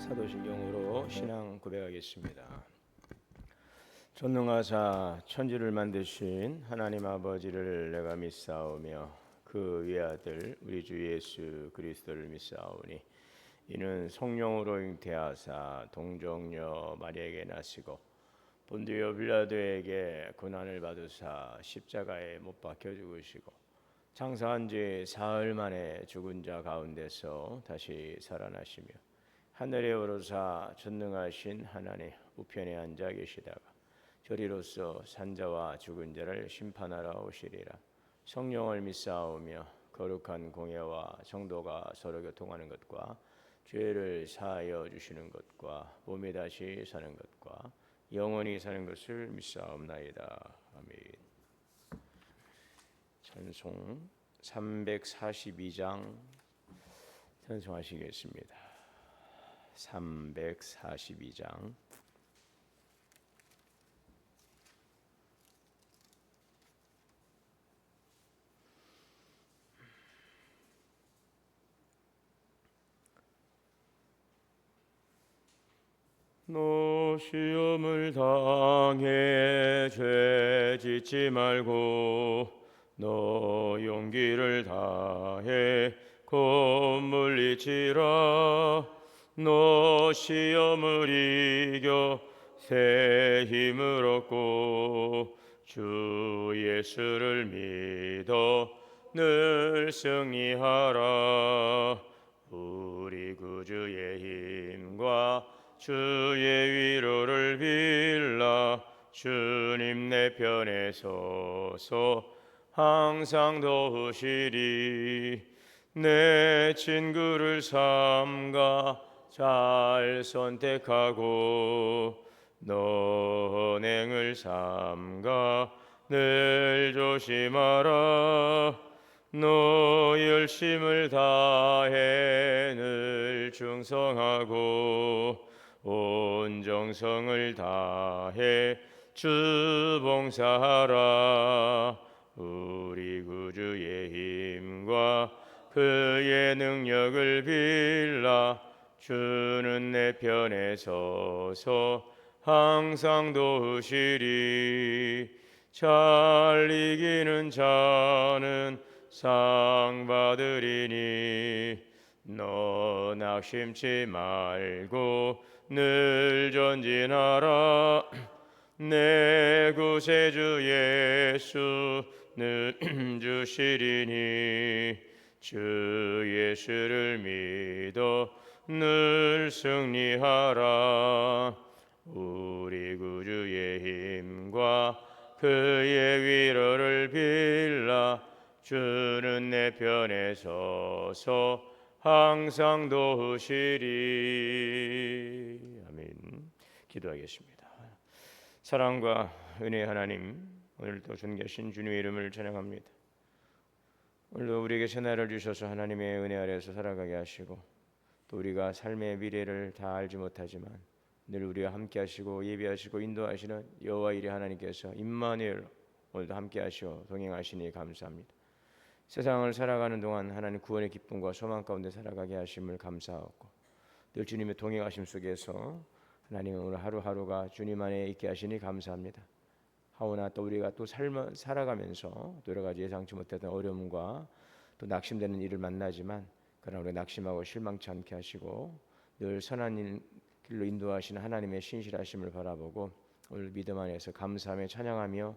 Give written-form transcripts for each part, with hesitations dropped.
사도신경으로 신앙 고백하겠습니다. 전능하사 천지를 만드신 하나님 아버지를 내가 믿사오며 그 외아들 우리 주 예수 그리스도를 믿사오니 이는 성령으로 잉태하사 동정녀 마리아에게 나시고 본디오 빌라도에게 고난을 받으사 십자가에 못 박혀 죽으시고 장사한 지 사흘 만에 죽은 자 가운데서 다시 살아나시며 하늘에 오르사 전능하신 하나님 우편에 앉아 계시다가 저리로서 산자와 죽은 자를 심판하러 오시리라. 성령을 믿사오며 거룩한 공예와 정도가 서로 교통하는 것과 죄를 사하여 주시는 것과 몸이 다시 사는 것과 영원히 사는 것을 믿사옵나이다. 아멘. 찬송 342장 찬송하시겠습니다. 342장 너 시험을 당해 죄 짓지 말고 너 용기를 다해 곧 물리치라. 너 시험을 이겨 새 힘을 얻고 주 예수를 믿어 늘 승리하라. 우리 구주의 힘과 주의 위로를 빌라. 주님 내 편에 서서 항상 도우시리. 내 친구를 삼가 잘 선택하고 너 언행을 삼가 늘 조심하라. 너 열심을 다해 늘 충성하고 온 정성을 다해 주 봉사하라. 우리 구주의 힘과 그의 능력을 빌라. 주는 내 편에 서서 항상 도우시리. 잘 이기는 자는 상 받으리니 너 낙심치 말고 늘 전진하라. 내 구세주 예수는 주시리니 주 예수를 믿어 늘 승리하라. 우리 구주의 힘과 그의 위로를 빌라. 주는 내 편에 서서 항상 도우시리. 아멘. 기도하겠습니다. 사랑과 은혜의 하나님, 오늘도 존귀하신 주님의 이름을 찬양합니다. 오늘도 우리에게 새 날을 주셔서 하나님의 은혜 아래에서 살아가게 하시고 또 우리가 삶의 미래를 다 알지 못하지만 늘 우리와 함께 하시고 예비하시고 인도하시는 여호와 이레 하나님께서 임마누엘 오늘도 함께 하시어 동행하시니 감사합니다. 세상을 살아가는 동안 하나님 구원의 기쁨과 소망 가운데 살아가게 하심을 감사하고 늘 주님의 동행하심 속에서 하나님 오늘 하루하루가 주님 안에 있게 하시니 감사합니다. 하오나 또 우리가 또 살아가면서 또 여러 가지 예상치 못했던 어려움과 또 낙심되는 일을 만나지만 그러나 우리 낙심하고 실망치 않게 하시고 늘 선한 길로 인도하시는 하나님의 신실하심을 바라보고 오늘 믿음 안에서 감사하며 찬양하며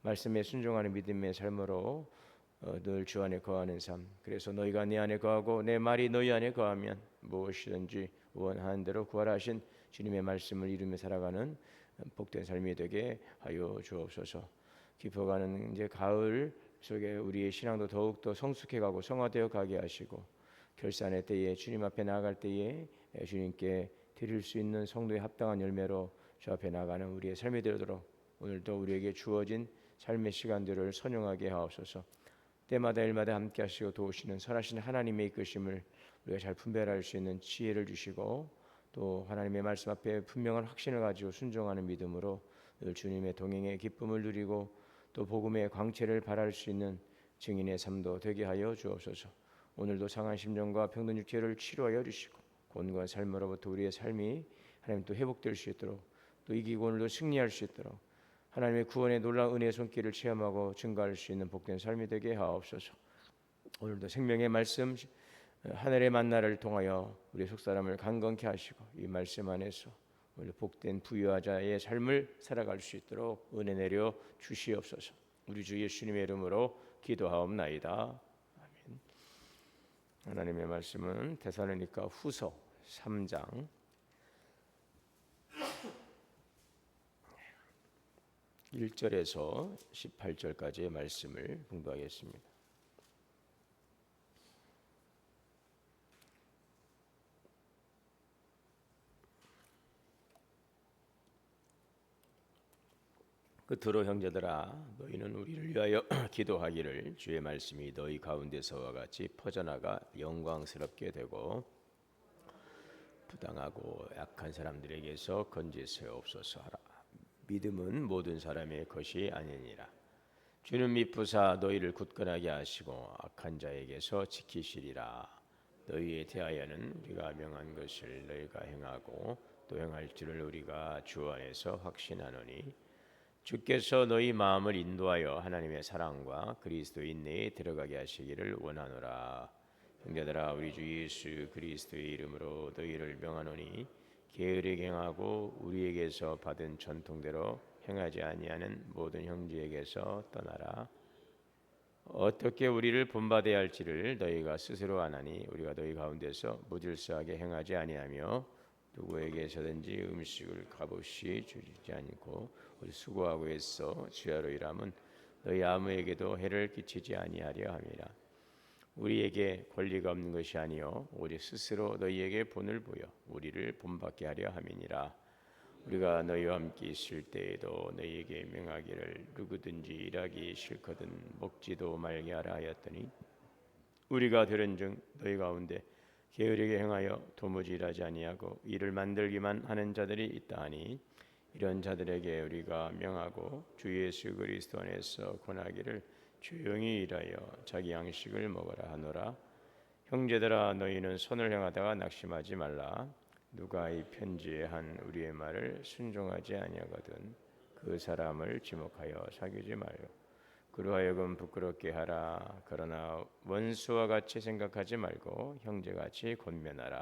말씀에 순종하는 믿음의 삶으로 늘 주 안에 거하는 삶. 그래서 너희가 내 안에 거하고 내 말이 너희 안에 거하면 무엇이든지 원하는 대로 구하라 하신 주님의 말씀을 이루며 살아가는 복된 삶이 되게 하여 주옵소서. 깊어가는 이제 가을 속에 우리의 신앙도 더욱더 성숙해가고 성화되어 가게 하시고 결산의 때에 주님 앞에 나아갈 때에 주님께 드릴 수 있는 성도의 합당한 열매로 주 앞에 나가는 우리의 삶이 되도록 오늘도 우리에게 주어진 삶의 시간들을 선용하게 하옵소서. 때마다 일마다 함께 하시고 도우시는 선하신 하나님의 이끄심을 우리가 잘 분별할 수 있는 지혜를 주시고 또 하나님의 말씀 앞에 분명한 확신을 가지고 순종하는 믿음으로 늘 주님의 동행의 기쁨을 누리고 또 복음의 광채를 발할 수 있는 증인의 삶도 되게 하여 주옵소서. 오늘도 상한 심령과 병든 육체를 치료하여 주시고 곤고한 삶으로부터 우리의 삶이 하나님 또 회복될 수 있도록 또 이기고 오늘도 승리할 수 있도록 하나님의 구원의 놀라운 은혜의 손길을 체험하고 증거할 수 있는 복된 삶이 되게 하옵소서. 오늘도 생명의 말씀 하늘의 만나를 통하여 우리 속사람을 강건케 하시고 이 말씀 안에서 오늘 복된 부유하자의 삶을 살아갈 수 있도록 은혜 내려 주시옵소서. 우리 주 예수님의 이름으로 기도하옵나이다. 아멘. 하나님의 말씀은 데살로니가 후서 3장 1절에서 18절까지의 말씀을 공부하겠습니다. 끝으로 형제들아 너희는 우리를 위하여 기도하기를 주의 말씀이 너희 가운데서와 같이 퍼져나가 영광스럽게 되고 부당하고 약한 사람들에게서 건지세옵소서 하라. 믿음은 모든 사람의 것이 아니니라. 주는 미쁘사 너희를 굳건하게 하시고 악한 자에게서 지키시리라. 너희에 대하여는 우리가 명한 것을 너희가 행하고 또 행할 줄을 우리가 주 안에서 확신하노니 주께서 너희 마음을 인도하여 하나님의 사랑과 그리스도의 인내에 들어가게 하시기를 원하노라. 형제들아 우리 주 예수 그리스도의 이름으로 너희를 명하노니 게으르게 행하고 우리에게서 받은 전통대로 행하지 아니하는 모든 형제에게서 떠나라. 어떻게 우리를 본받아야 할지를 너희가 스스로 아나니 우리가 너희 가운데서 무질서하게 행하지 아니하며 누구에게서든지 음식을 값없이 주지 않고 우리 수고하고 애써 주야로 일함은 너희 아무에게도 해를 끼치지 아니하려 함이라. 우리에게 권리가 없는 것이 아니요 오직 스스로 너희에게 본을 보여 우리를 본받게 하려 함이니라. 우리가 너희와 함께 있을 때에도 너희에게 명하기를 누구든지 일하기 싫거든 먹지도 말게 하라 하였더니 우리가 들은즉 너희 가운데 게으르게 행하여 도무지 일하지 아니하고 일을 만들기만 하는 자들이 있다 하니 이런 자들에게 우리가 명하고 주 예수 그리스도 안에서 권하기를 조용히 일하여 자기 양식을 먹으라 하노라. 형제들아 너희는 선을 행하다가 낙심하지 말라. 누가 이 편지에 한 우리의 말을 순종하지 아니하거든 그 사람을 지목하여 사귀지 말고 그로 하여금 부끄럽게 하라. 그러나 원수와 같이 생각하지 말고 형제같이 권면하라.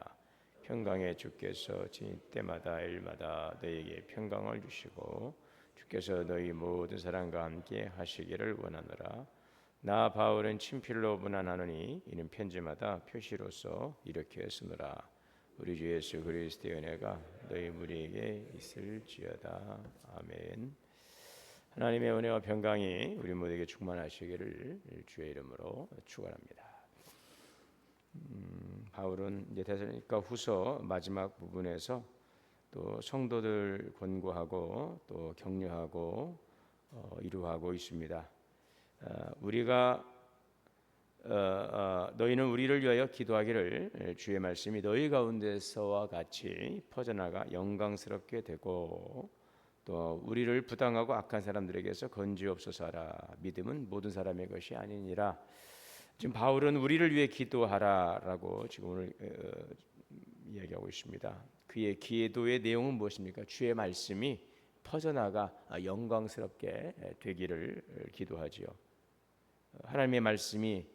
평강의 주께서 진 때마다 일마다 너희에게 평강을 주시고 주께서 너희 모든 사람과 함께 하시기를 원하노라. 나 바울은 친필로 문안하노니 이는 편지마다 표시로서 이렇게 쓰노라. 우리 주 예수 그리스도의 은혜가 너희 무리에게 있을지어다. 아멘. 하나님의 은혜와 평강이 우리 모두에게 충만하시기를 주의 이름으로 축원합니다. 바울은 이제 데살로니가 후서 마지막 부분에서 또 성도들 권고하고 또 격려하고 이루하고 있습니다. 우리가 너희는 우리를 위하여 기도하기를 주의 말씀이 너희 가운데서와 같이 퍼져나가 영광스럽게 되고 또 우리를 부당하고 악한 사람들에게서 건지옵소서 하라. 믿음은 모든 사람의 것이 아니니라. 지금 바울은 우리를 위해 기도하라라고 지금 오늘 이야기하고 있습니다. 그의 기도의 내용은 무엇입니까? 주의 말씀이 퍼져나가 영광스럽게 되기를 기도하지요. 하나님의 말씀이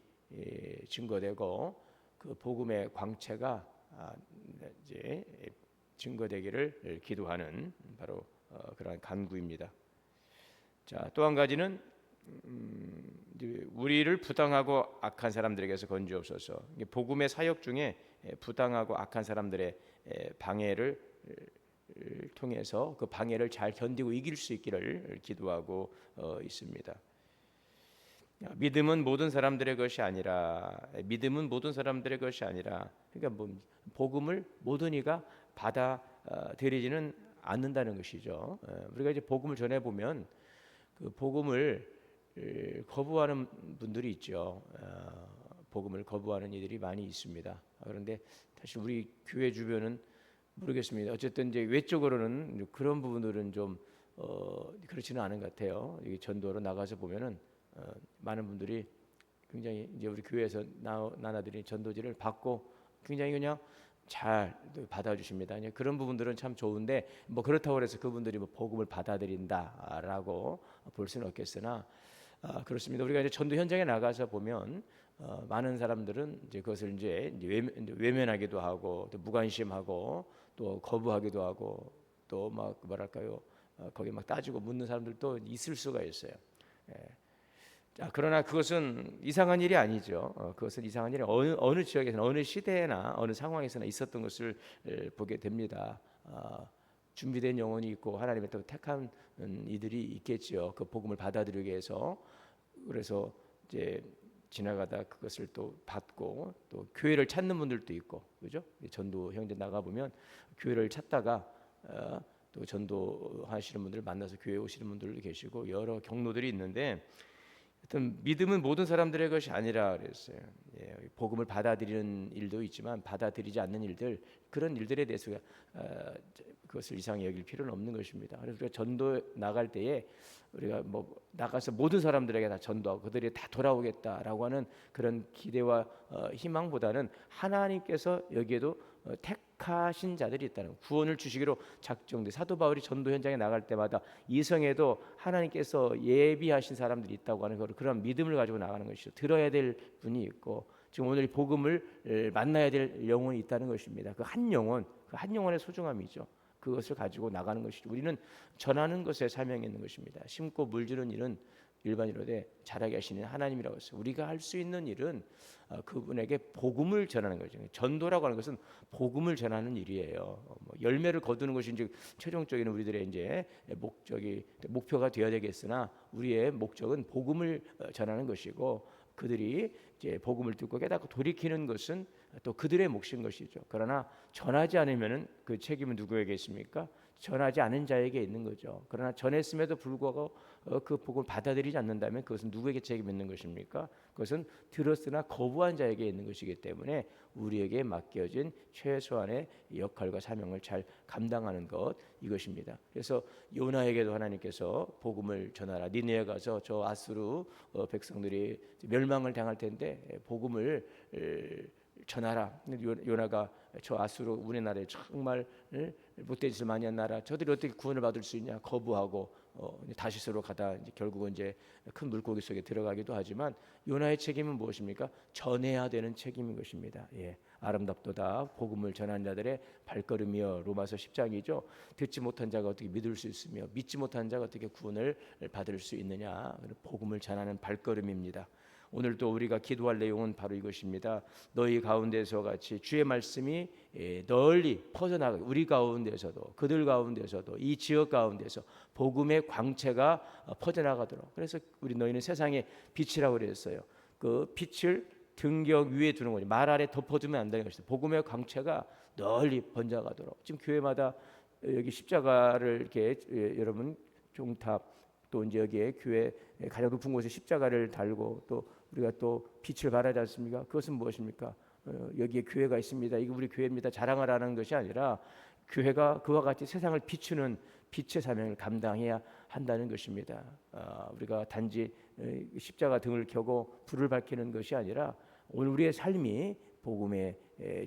증거되고 그 복음의 광채가 이제 증거되기를 기도하는 바로 그러한 간구입니다. 자, 또 한 가지는 우리를 부당하고 악한 사람들에게서 건지옵소서. 복음의 사역 중에 부당하고 악한 사람들의 방해를 통해서 그 방해를 잘 견디고 이길 수 있기를 기도하고 있습니다. 믿음은 모든 사람들의 것이 아니라 그러니까 복음을 모든 이가 받아들이지는 않는다는 것이죠. 우리가 이제 복음을 전해 보면 그 복음을 거부하는 분들이 있죠. 복음을 거부하는 이들이 많이 있습니다. 그런데 사실 우리 교회 주변은 모르겠습니다. 어쨌든 이제 외적으로는 그런 부분들은 좀 그렇지는 않은 것 같아요. 이 전도로 나가서 보면은 많은 분들이 굉장히 이제 우리 교회에서 나나들이 전도지를 받고 굉장히 그냥 잘 받아주십니다. 그런 부분들은 참 좋은데 뭐 그렇다고 해서 그분들이 뭐 복음을 받아들인다라고 볼 수는 없겠으나 그렇습니다. 우리가 이제 전도 현장에 나가서 보면 많은 사람들은 이제 그것을 이제 외면하기도 하고 또 무관심하고 또 거부하기도 하고 또 막 뭐랄까요 거기 막 따지고 묻는 사람들도 있을 수가 있어요. 예. 자, 그러나 그것은 이상한 일이 아니죠. 그것은 이상한 일이 어느 지역에서나 어느 시대나 어느 상황에서나 있었던 것을 보게 됩니다. 준비된 영혼이 있고 하나님의 또 택한 이들이 있겠지요. 그 복음을 받아들이기 위해서. 그래서 이제 지나가다 그것을 또 받고 또 교회를 찾는 분들도 있고, 그죠? 전도 형제 나가 보면 교회를 찾다가 또 전도하시는 분들을 만나서 교회 오시는 분들도 계시고 여러 경로들이 있는데. 하여튼 믿음은 모든 사람들의 것이 아니라 그랬어요. 예, 복음을 받아들이는 일도 있지만 받아들이지 않는 일들 그런 일들에 대해서 그것을 이상히 여길 필요는 없는 것입니다. 그래서 우리가 전도 나갈 때에 우리가 뭐 나가서 모든 사람들에게 다 전도하고 그들이 다 돌아오겠다라고 하는 그런 기대와 희망보다는 하나님께서 여기에도 택하신 자들이 있다는 구원을 주시기로 작정돼. 사도 바울이 전도 현장에 나갈 때마다 이성에도 하나님께서 예비하신 사람들이 있다고 하는 그런 믿음을 가지고 나가는 것이죠. 들어야 될 분이 있고 지금 오늘 복음을 만나야 될 영혼이 있다는 것입니다. 그 한 영혼, 그 한 영혼의 소중함이죠. 그것을 가지고 나가는 것이죠. 우리는 전하는 것에 사명이 있는 것입니다. 심고 물주는 일은 일반이로되 잘하게 하시는 하나님이라고 했어요. 우리가 할 수 있는 일은 그분에게 복음을 전하는 거죠. 전도라고 하는 것은 복음을 전하는 일이에요. 뭐 열매를 거두는 것이 이제 최종적인 우리들의 이제 목표가 되어야 되겠으나 우리의 목적은 복음을 전하는 것이고 그들이 이제 복음을 듣고 깨닫고 돌이키는 것은 또 그들의 몫인 것이죠. 그러나 전하지 않으면은 그 책임은 누구에게 있습니까? 전하지 않은 자에게 있는 거죠. 그러나 전했음에도 불구하고 그 복음을 받아들이지 않는다면 그것은 누구에게 책임 있는 것입니까? 그것은 들었으나 거부한 자에게 있는 것이기 때문에 우리에게 맡겨진 최소한의 역할과 사명을 잘 감당하는 것 이것입니다. 그래서 요나에게도 하나님께서 복음을 전하라. 니느웨 가서 저 아수르 백성들이 멸망을 당할 텐데 복음을 전하라. 요나가 저 아수르 우리 나라에 정말 못된 짓을 많이 한 나라 저들이 어떻게 구원을 받을 수 있냐 거부하고 다시스로 가다 이제 결국은 이제 큰 물고기 속에 들어가기도 하지만 요나의 책임은 무엇입니까? 전해야 되는 책임인 것입니다. 예, 아름답도다 복음을 전하는 자들의 발걸음이여. 로마서 10장이죠. 듣지 못한 자가 어떻게 믿을 수 있으며 믿지 못한 자가 어떻게 구원을 받을 수 있느냐. 복음을 전하는 발걸음입니다. 오늘도 우리가 기도할 내용은 바로 이것입니다. 너희 가운데서 같이 주의 말씀이 널리 퍼져나가 우리 가운데서도 그들 가운데서도 이 지역 가운데서 복음의 광채가 퍼져나가도록. 그래서 너희는 세상의 빛이라고 그랬어요. 그 빛을 등경 위에 두는 거죠. 말 아래 덮어두면 안 되는 것이죠. 복음의 광채가 널리 번져가도록. 지금 교회마다 여기 십자가를 이렇게 여러분 종탑 또 이제 여기에 교회 가장 높은 곳에 십자가를 달고 또 우리가 또 빛을 발하지 않습니까? 그것은 무엇입니까? 여기에 교회가 있습니다. 이거 우리 교회입니다. 자랑하라는 것이 아니라 교회가 그와 같이 세상을 비추는 빛의 사명을 감당해야 한다는 것입니다. 우리가 단지 십자가 등을 켜고 불을 밝히는 것이 아니라 오늘 우리의 삶이 복음의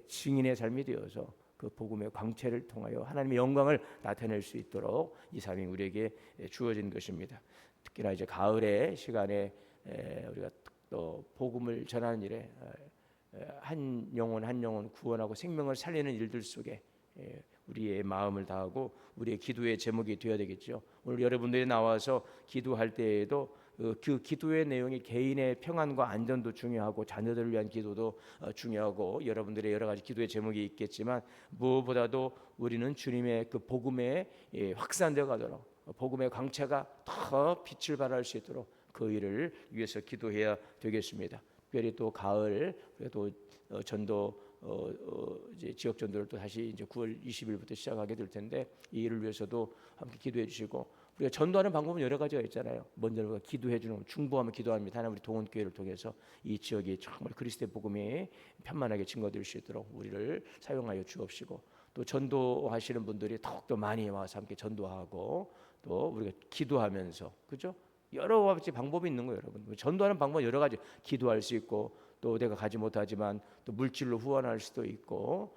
증인의 삶이 되어서 그 복음의 광채를 통하여 하나님의 영광을 나타낼 수 있도록 이 삶이 우리에게 주어진 것입니다. 특히나 이제 가을의 시간에 우리가 또 복음을 전하는 일에 한 영혼 구원하고 생명을 살리는 일들 속에 우리의 마음을 다하고 우리의 기도의 제목이 되어야 되겠죠. 오늘 여러분들이 나와서 기도할 때에도 그 기도의 내용이 개인의 평안과 안전도 중요하고 자녀들을 위한 기도도 중요하고 여러분들의 여러 가지 기도의 제목이 있겠지만 무엇보다도 우리는 주님의 그 복음에 확산되어 가도록 복음의 광채가 더 빛을 발할 수 있도록 그 일을 위해서 기도해야 되겠습니다. 특별히 또 가을 또 전도 이제 지역 전도를 또 다시 이제 9월 20일부터 시작하게 될 텐데 이 일을 위해서도 함께 기도해 주시고 우리가 전도하는 방법은 여러 가지가 있잖아요. 먼저 우리가 기도해 주는 중보하면 기도합니다. 하나님 우리 동원교회를 통해서 이 지역이 정말 그리스도의 복음이 편만하게 증거될 수 있도록 우리를 사용하여 주옵시고 또 전도하시는 분들이 더욱더 많이 와서 함께 전도하고 또 우리가 기도하면서 그죠? 여러 가지 방법이 있는 거예요, 여러분. 전도하는 방법은 여러 가지. 기도할 수 있고 또 내가 가지 못하지만 또 물질로 후원할 수도 있고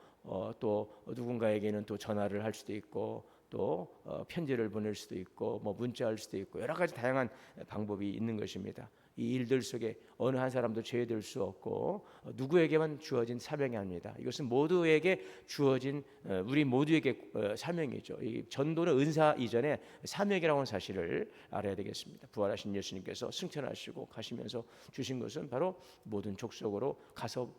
또 누군가에게는 또 전화를 할 수도 있고 또 편지를 보낼 수도 있고 뭐 문자할 수도 있고 여러 가지 다양한 방법이 있는 것입니다. 이 일들 속에 어느 한 사람도 제외될 수 없고 누구에게만 주어진 사명이 아닙니다. 이것은 모두에게 주어진 우리 모두에게 사명이죠. 이 전도는 은사 이전에 사명이라는 사실을 알아야 되겠습니다. 부활하신 예수님께서 승천하시고 가시면서 주신 것은 바로 모든 족속으로 가서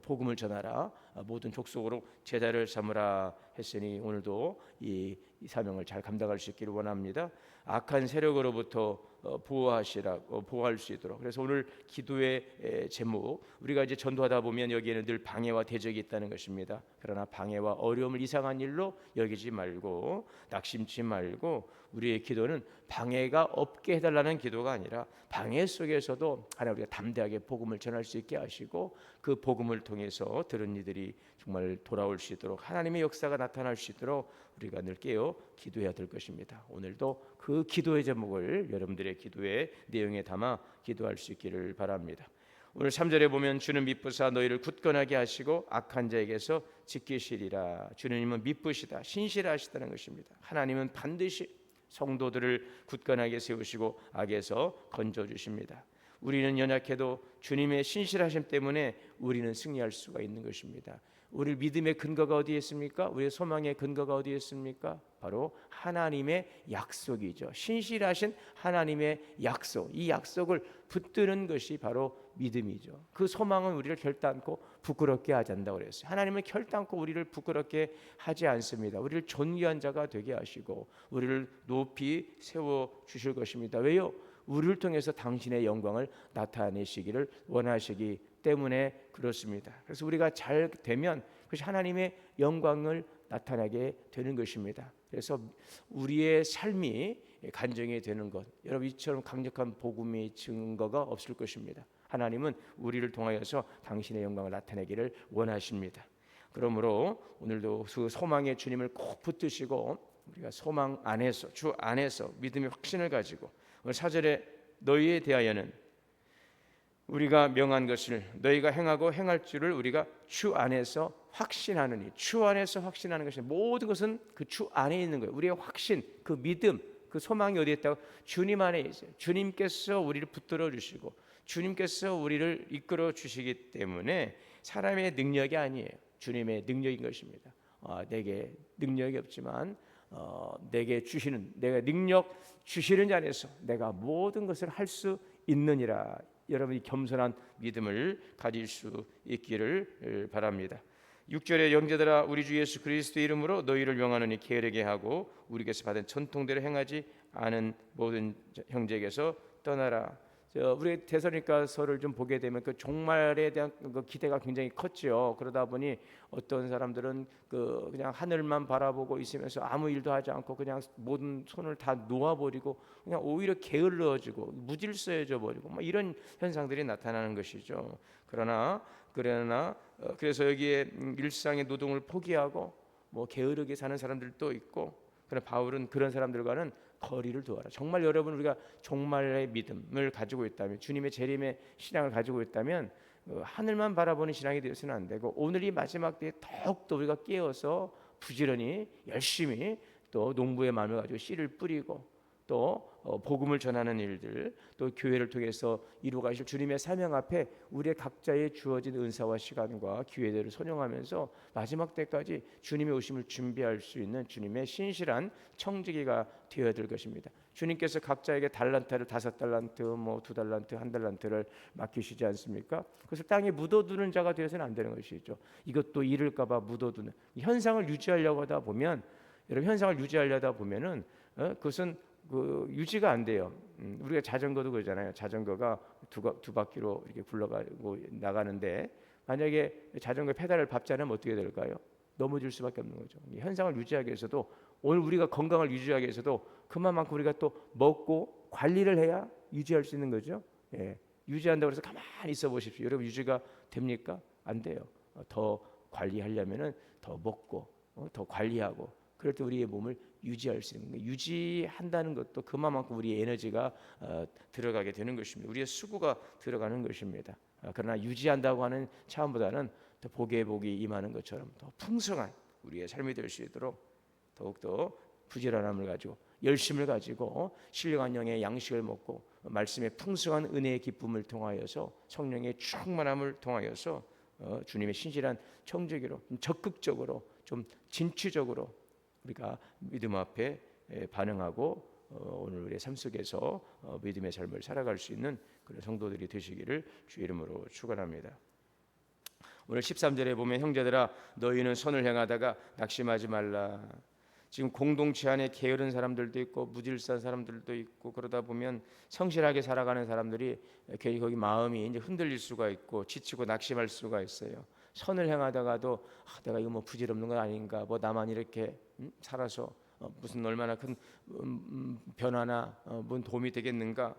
복음을 전하라, 모든 족속으로 제자를 삼으라 했으니 오늘도 이 사명을 잘 감당할 수 있기를 원합니다. 악한 세력으로부터 보호할 수 있도록. 그래서 오늘 기도의 제목, 우리가 이제 전도하다 보면 여기에는 늘 방해와 대적이 있다는 것입니다. 그러나 방해와 어려움을 이상한 일로 여기지 말고 낙심치 말고 우리의 기도는 방해가 없게 해달라는 기도가 아니라 방해 속에서도 하나님 우리가 담대하게 복음을 전할 수 있게 하시고 그 복음을 통해서 들은 이들이 정말 돌아올 수 있도록 하나님의 역사가 나타날 수 있도록 우리가 늘 깨어 기도해야 될 것입니다. 오늘도 그 기도의 제목을 여러분들의 기도의 내용에 담아 기도할 수 있기를 바랍니다. 오늘 3절에 보면 주는 미쁘사 너희를 굳건하게 하시고 악한 자에게서 지키시리라. 주님은 미쁘시다, 신실하시다는 것입니다. 하나님은 반드시 성도들을 굳건하게 세우시고 악에서 건져주십니다. 우리는 연약해도 주님의 신실하심 때문에 우리는 승리할 수가 있는 것입니다. 우리 믿음의 근거가 어디에 있습니까? 우리의 소망의 근거가 어디에 있습니까? 바로 하나님의 약속이죠. 신실하신 하나님의 약속, 이 약속을 붙드는 것이 바로 믿음이죠. 그 소망은 우리를 결단코 부끄럽게 하지 않는다고 그랬어요. 하나님은 결단코 우리를 부끄럽게 하지 않습니다. 우리를 존귀한 자가 되게 하시고 우리를 높이 세워 주실 것입니다. 왜요? 우리를 통해서 당신의 영광을 나타내시기를 원하시기 때문에 그렇습니다. 그래서 우리가 잘 되면 그것이 하나님의 영광을 나타나게 되는 것입니다. 그래서 우리의 삶이 간증이 되는 것, 여러분 이처럼 강력한 복음의 증거가 없을 것입니다. 하나님은 우리를 통하여서 당신의 영광을 나타내기를 원하십니다. 그러므로 오늘도 그 소망의 주님을 꼭 붙드시고 우리가 소망 안에서, 주 안에서 믿음의 확신을 가지고 오늘 4절에 너희에 대하여는 우리가 명한 것을 너희가 행하고 행할 줄을 우리가 주 안에서 확신하느니, 주 안에서 확신하는 것이 모든 것은 그 주 안에 있는 거예요. 우리의 확신, 그 믿음, 그 소망이 어디에 있다고? 주님 안에 있어요. 주님께서 우리를 붙들어 주시고 주님께서 우리를 이끌어 주시기 때문에 사람의 능력이 아니에요. 주님의 능력인 것입니다. 내게 능력이 없지만 내게 주시는, 내가 능력 주시는 자 안에서 내가 모든 것을 할 수 있느니라. 여러분이 겸손한 믿음을 가질 수 있기를 바랍니다. 6절에 형제들아 우리 주 예수 그리스도의 이름으로 너희를 명하노니 게으르게 하고 우리에게서 받은 전통대로 행하지 않은 모든 형제에게서 떠나라. 우리 데살로니가서를 좀 보게 되면 그 종말에 대한 그 기대가 굉장히 컸죠. 그러다 보니 어떤 사람들은 그냥 하늘만 바라보고 있으면서 아무 일도 하지 않고 그냥 모든 손을 다 놓아버리고 그냥 오히려 게을러지고 무질서해져 버리고 뭐 이런 현상들이 나타나는 것이죠. 그래서 여기에 일상의 노동을 포기하고 뭐 게으르게 사는 사람들도 있고, 그러나 바울은 그런 사람들과는 거리를 두어라. 정말 여러분 우리가 종말의 믿음을 가지고 있다면, 주님의 재림의 신앙을 가지고 있다면 하늘만 바라보는 신앙이 되어서는 안 되고 오늘 이 마지막 때에 더욱더 우리가 깨어서 부지런히 열심히 또 농부의 마음을 가지고 씨를 뿌리고 또 복음을 전하는 일들, 또 교회를 통해서 이루어가실 주님의 사명 앞에 우리의 각자의 주어진 은사와 시간과 기회들을 선용하면서 마지막 때까지 주님의 오심을 준비할 수 있는 주님의 신실한 청지기가 되어야 될 것입니다. 주님께서 각자에게 달란트를 5달란트, 2달란트, 1달란트를 맡기시지 않습니까? 그것을 땅에 묻어두는 자가 되어서는 안 되는 것이죠. 이것도 잃을까봐 묻어두는 현상을 유지하려고 하다 보면, 여러분 현상을 유지하려다 보면은 그것은 유지가 안 돼요. 우리가 자전거도 그러잖아요. 자전거가 두 바퀴로 이렇게 굴러가고 나가는데 만약에 자전거 페달을 밟지 않으면 어떻게 될까요? 넘어질 수밖에 없는 거죠. 현상을 유지하기 위해서도, 오늘 우리가 건강을 유지하기 위해서도 그만큼 우리가 또 먹고 관리를 해야 유지할 수 있는 거죠. 유지한다고 해서 가만히 있어 보십시오. 여러분 유지가 됩니까? 안 돼요. 더 관리하려면은 더 먹고 더 관리하고, 그럴 때 우리의 몸을 유지할 수 있는 거예요. 유지한다는 것도 그만큼 우리의 에너지가 들어가게 되는 것입니다. 우리의 수고가 들어가는 것입니다. 그러나 유지한다고 하는 차원보다는 더 복에 복이 임하는 것처럼 더 풍성한 우리의 삶이 될 수 있도록 더욱더 부지런함을 가지고 열심을 가지고 신령한 영의 양식을 먹고 말씀의 풍성한 은혜의 기쁨을 통하여서 성령의 충만함을 통하여서 주님의 신실한 청지기로 적극적으로 좀 진취적으로 우리가 믿음 앞에 반응하고 오늘 우리의 삶 속에서 믿음의 삶을 살아갈 수 있는 그런 성도들이 되시기를 주의 이름으로 축원합니다. 오늘 13절에 보면 형제들아 너희는 선을 행하다가 낙심하지 말라. 지금 공동체 안에 게으른 사람들도 있고 무질서한 사람들도 있고 그러다 보면 성실하게 살아가는 사람들이 괜히 거기 마음이 이제 흔들릴 수가 있고 지치고 낙심할 수가 있어요. 선을 행하다가도 내가 이거 뭐 부질없는 건 아닌가, 뭐 나만 이렇게 살아서 무슨 얼마나 큰 변화나 뭔 도움이 되겠는가,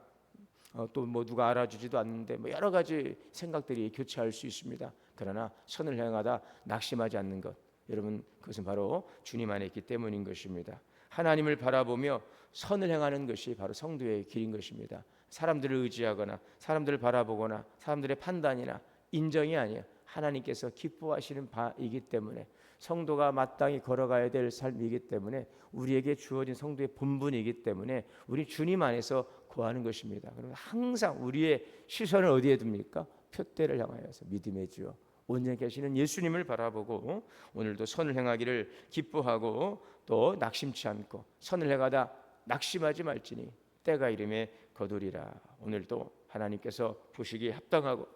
또 뭐 누가 알아주지도 않는데 뭐 여러 가지 생각들이 교차할 수 있습니다. 그러나 선을 행하다 낙심하지 않는 것, 여러분 그것은 바로 주님 안에 있기 때문인 것입니다. 하나님을 바라보며 선을 행하는 것이 바로 성도의 길인 것입니다. 사람들을 의지하거나 사람들을 바라보거나 사람들의 판단이나 인정이 아니에요. 하나님께서 기뻐하시는 바이기 때문에 성도가 마땅히 걸어가야 될 삶이기 때문에 우리에게 주어진 성도의 본분이기 때문에 우리 주님 안에서 거하는 것입니다. 그러면 항상 우리의 시선을 어디에 둡니까? 표대를 향하여서 믿음의 주여 온전히 계시는 예수님을 바라보고 오늘도 선을 행하기를 기뻐하고 또 낙심치 않고 선을 행하다 낙심하지 말지니 때가 이름에 거두리라. 오늘도 하나님께서 보시기에 합당하고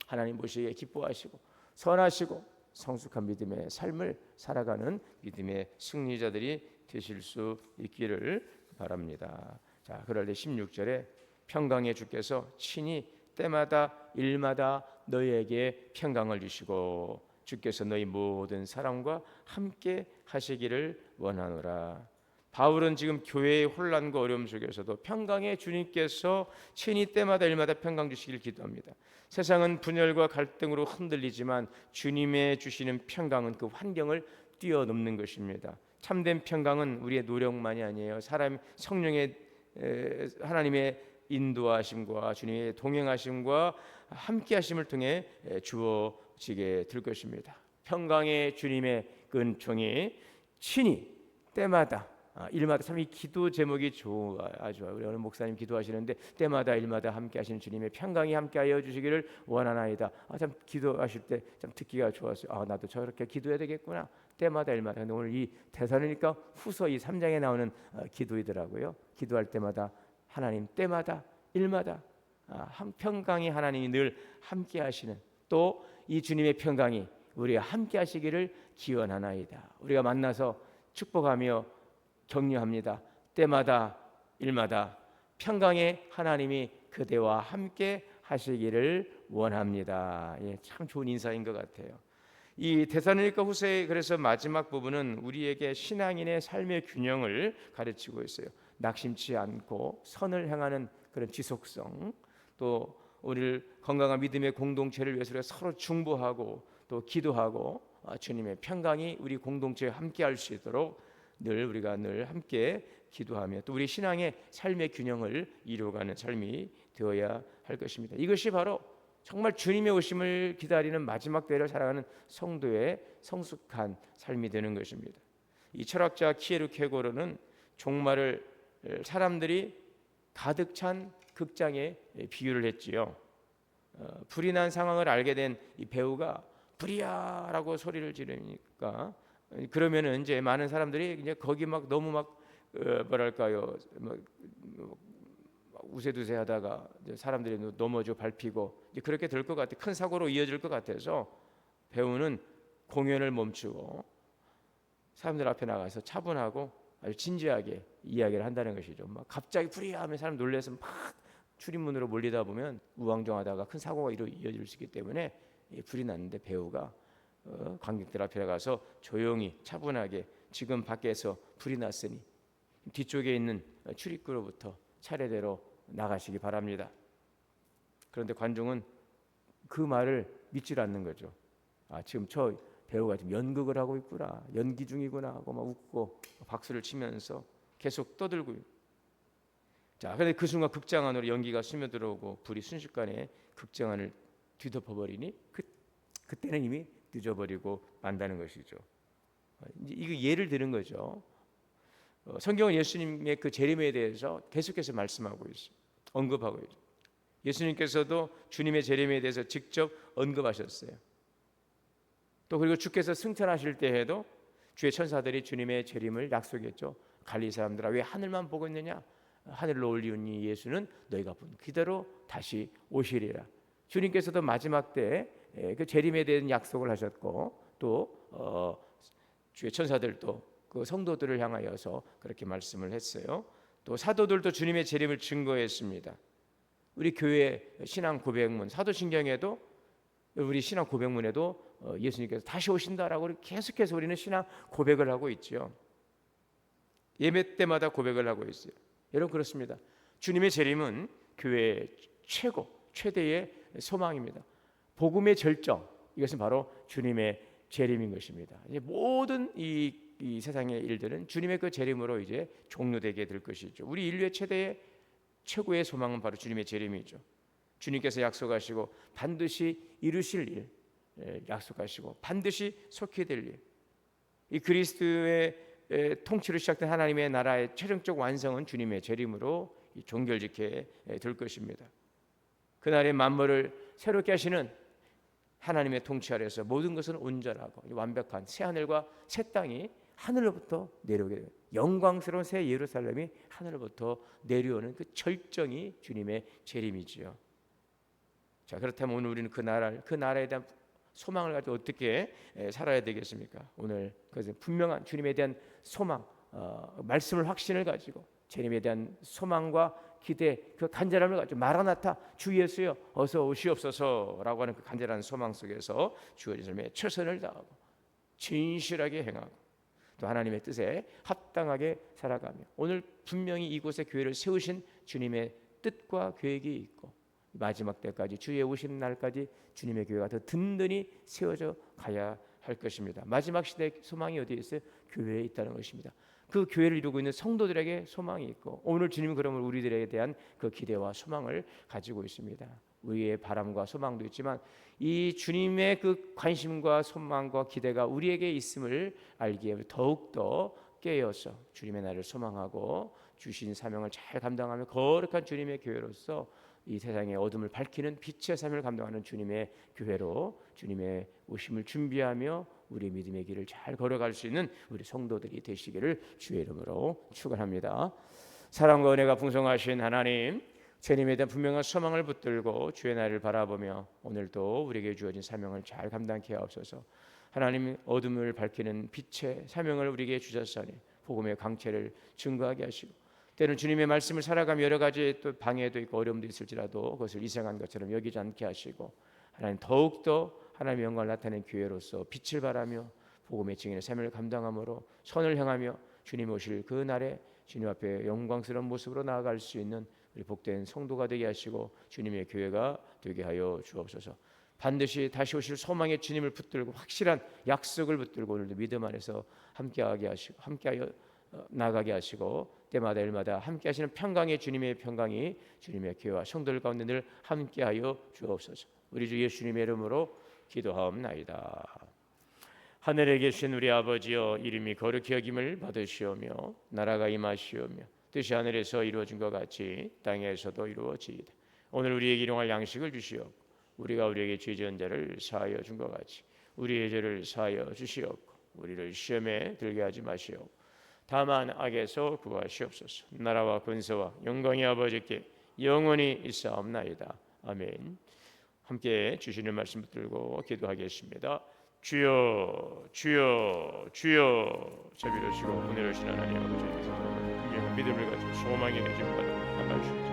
하나님 보시기에 기뻐하시고 선하시고 성숙한 믿음의 삶을 살아가는 믿음의 승리자들이 되실 수 있기를 바랍니다. 자, 그럴 때 16절에 평강의 주께서 친히 때마다 일마다 너희에게 평강을 주시고 주께서 너희 모든 사람과 함께 하시기를 원하노라. 바울은 지금 교회의 혼란과 어려움 속에서도 평강의 주님께서 친히 때마다 일마다 평강 주시길 기도합니다. 세상은 분열과 갈등으로 흔들리지만 주님의 주시는 평강은 그 환경을 뛰어넘는 것입니다. 참된 평강은 우리의 노력만이 아니에요. 사람 성령의 하나님의 인도하심과 주님의 동행하심과 함께하심을 통해 주어지게 될 것입니다. 평강의 주님의 은총이 친히 때마다 일마다, 참 이 기도 제목이 아주 우리 오늘 목사님 기도하시는데 때마다 일마다 함께하시는 주님의 평강이 함께하여 주시기를 원하나이다. 참 기도하실 때 참 듣기가 좋았어요. 나도 저렇게 기도해야 되겠구나. 때마다 일마다. 근데 오늘 이 데살로니가 후서 이 3장에 나오는 기도이더라고요. 기도할 때마다 하나님 때마다 일마다 평강이 하나님이 늘 함께하시는 또 이 주님의 평강이 우리와 함께하시기를 기원하나이다. 우리가 만나서 축복하며 격려합니다. 때마다 일마다 평강의 하나님이 그대와 함께 하시기를 원합니다. 참 좋은 인사인 것 같아요. 이 데살로니가 후서의 그래서 마지막 부분은 우리에게 신앙인의 삶의 균형을 가르치고 있어요. 낙심치 않고 선을 행하는 그런 지속성, 또 우리를 건강한 믿음의 공동체를 위해서 서로 중보하고 또 기도하고 주님의 평강이 우리 공동체에 함께할 수 있도록 우리가 늘 함께 기도하며 또 우리 신앙의 삶의 균형을 이루어가는 삶이 되어야 할 것입니다. 이것이 바로 정말 주님의 오심을 기다리는 마지막 때를 살아가는 성도의 성숙한 삶이 되는 것입니다. 이 철학자 키에르케고르는 종말을 사람들이 가득 찬 극장에 비유를 했지요. 불이 난 상황을 알게 된 이 배우가 불이야라고 소리를 지르니까 그러면은 이제 많은 사람들이 이제 거기 막 너무 막 뭐랄까요, 우세두세하다가 사람들이 넘어져 밟히고 이제 그렇게 될 것 같아. 큰 사고로 이어질 것 같아서 배우는 공연을 멈추고 사람들 앞에 나가서 차분하고 아주 진지하게 이야기를 한다는 것이죠. 막 갑자기 불이야하면 사람 놀라서 막 출입문으로 몰리다 보면 우왕좌왕하다가 큰 사고가 이어질 수 있기 때문에 불이 났는데 배우가 관객들 앞에 나가서 조용히 차분하게 지금 밖에서 불이 났으니 뒤쪽에 있는 출입구로부터 차례대로 나가시기 바랍니다. 그런데 관중은 그 말을 믿질 않는 거죠. 지금 저 배우가 지금 연극을 하고 있구나, 연기 중이구나 하고 막 웃고 박수를 치면서 계속 떠들고. 자, 그런데 그 순간 극장 안으로 연기가 스며들어오고 불이 순식간에 극장 안을 뒤덮어버리니 그때는 이미 늦어버리고 만다는 것이죠. 이거 예를 드는 거죠. 성경은 예수님의 그 재림에 대해서 계속해서 말씀하고 있어요. 언급하고 있죠. 예수님께서도 주님의 재림에 대해서 직접 언급하셨어요. 또 그리고 주께서 승천하실 때에도 주의 천사들이 주님의 재림을 약속했죠. 갈릴리 사람들아 왜 하늘만 보고 있느냐? 하늘로 올리오니 예수는 너희가 본 그대로 다시 오시리라. 주님께서도 마지막 때 그 재림에 대한 약속을 하셨고 또 주의 천사들도 그 성도들을 향하여서 그렇게 말씀을 했어요. 또 사도들도 주님의 재림을 증거했습니다. 우리 교회 신앙 고백문 사도신경에도 우리 신앙 고백문에도 예수님께서 다시 오신다라고 계속해서 우리는 신앙 고백을 하고 있죠. 예배 때마다 고백을 하고 있어요. 여러분 그렇습니다. 주님의 재림은 교회의 최대의 소망입니다. 복음의 절정, 이것은 바로 주님의 재림인 것입니다. 이제 모든 이 세상의 일들은 주님의 그 재림으로 이제 종료되게 될 것이죠. 우리 인류의 최고의 소망은 바로 주님의 재림이죠. 주님께서 약속하시고 반드시 이루실 일, 약속하시고 반드시 속히 될 일, 이 그리스도의 통치로 시작된 하나님의 나라의 최종적 완성은 주님의 재림으로 종결짓게 될 것입니다. 그날의 만물을 새롭게 하시는 하나님의 통치 아래서 모든 것은 온전하고 완벽한 새 하늘과 새 땅이 하늘로부터 내려오게 돼요. 영광스러운 새 예루살렘이 하늘로부터 내려오는 그 절정이 주님의 재림이지요. 자, 그렇다면 오늘 우리는 그 나라에 대한 소망을 가지고 어떻게 살아야 되겠습니까? 오늘 그것은 분명한 주님에 대한 소망, 말씀을 확신을 가지고 재림에 대한 소망과 기대, 그 간절함을 가지고 마라나타 주 예수여 어서 오시옵소서라고 하는 그 간절한 소망 속에서 주어진 삶에 최선을 다하고 진실하게 행하고 또 하나님의 뜻에 합당하게 살아가며 오늘 분명히 이곳에 교회를 세우신 주님의 뜻과 계획이 있고 마지막 때까지 주의 오시는 날까지 주님의 교회가 더 든든히 세워져 가야 할 것입니다. 마지막 시대의 소망이 어디에 있어요? 교회에 있다는 것입니다. 그 교회를 이루고 있는 성도들에게 소망이 있고 오늘 주님은 그러면 우리들에 대한 그 기대와 소망을 가지고 있습니다. 우리의 바람과 소망도 있지만 이 주님의 그 관심과 소망과 기대가 우리에게 있음을 알기에 더욱더 깨어서 주님의 나라를 소망하고 주신 사명을 잘 감당하며 거룩한 주님의 교회로서 이 세상의 어둠을 밝히는 빛의 삶을 감당하는 주님의 교회로 주님의 오심을 준비하며 우리 믿음의 길을 잘 걸어갈 수 있는 우리 성도들이 되시기를 주의 이름으로 축원합니다. 사랑과 은혜가 풍성하신 하나님, 주님에 대한 분명한 소망을 붙들고 주의 날을 바라보며 오늘도 우리에게 주어진 사명을 잘 감당케 하옵소서. 하나님, 어둠을 밝히는 빛의 사명을 우리에게 주셨사니 복음의 강체를 증거하게 하시고 때로는 주님의 말씀을 살아가며 여러 가지 또 방해도 있고 어려움도 있을지라도 그것을 이상한 것처럼 여기지 않게 하시고 하나님 더욱더 하나님의 영광을 나타내는 교회로서 빛을 발하며 복음의 증인의 삶을 감당함으로 선을 향하며 주님 오실 그 날에 주님 앞에 영광스러운 모습으로 나아갈 수 있는 우리 복된 성도가 되게 하시고 주님의 교회가 되게 하여 주옵소서. 반드시 다시 오실 소망의 주님을 붙들고 확실한 약속을 붙들고 오늘도 믿음 안에서 함께하게 하시고 함께하여 나가게 하시고 때마다 일마다 함께 하시는 평강의 주님의 평강이 주님의 교회와 성도들 가운데 늘 함께하여 주옵소서. 우리 주 예수님의 이름으로 기도하옵나이다. 하늘에 계신 우리 아버지여, 이름이 거룩히 여김을 받으시오며 나라가 임하시오며 뜻이 하늘에서 이루어진 것 같이 땅에서도 이루어지이다. 오늘 우리에게 일용할 양식을 주시옵고 우리가 우리에게 죄 지은 자를 사하여 준 것 같이 우리의 죄를 사하여 주시옵고 우리를 시험에 들게 하지 마시옵고 다만 악에서 구하시옵소서. 나라와 권세와 영광이 아버지께 영원히 있사옵나이다. 아멘. 함께 주시는 말씀 붙들고 기도하겠습니다. 주여 주여 주여. 자비로우시고 은혜로우신 하나님 아버지, 분명한 믿음을 가지고 소망의 힘을 받아 나가주시옵소서.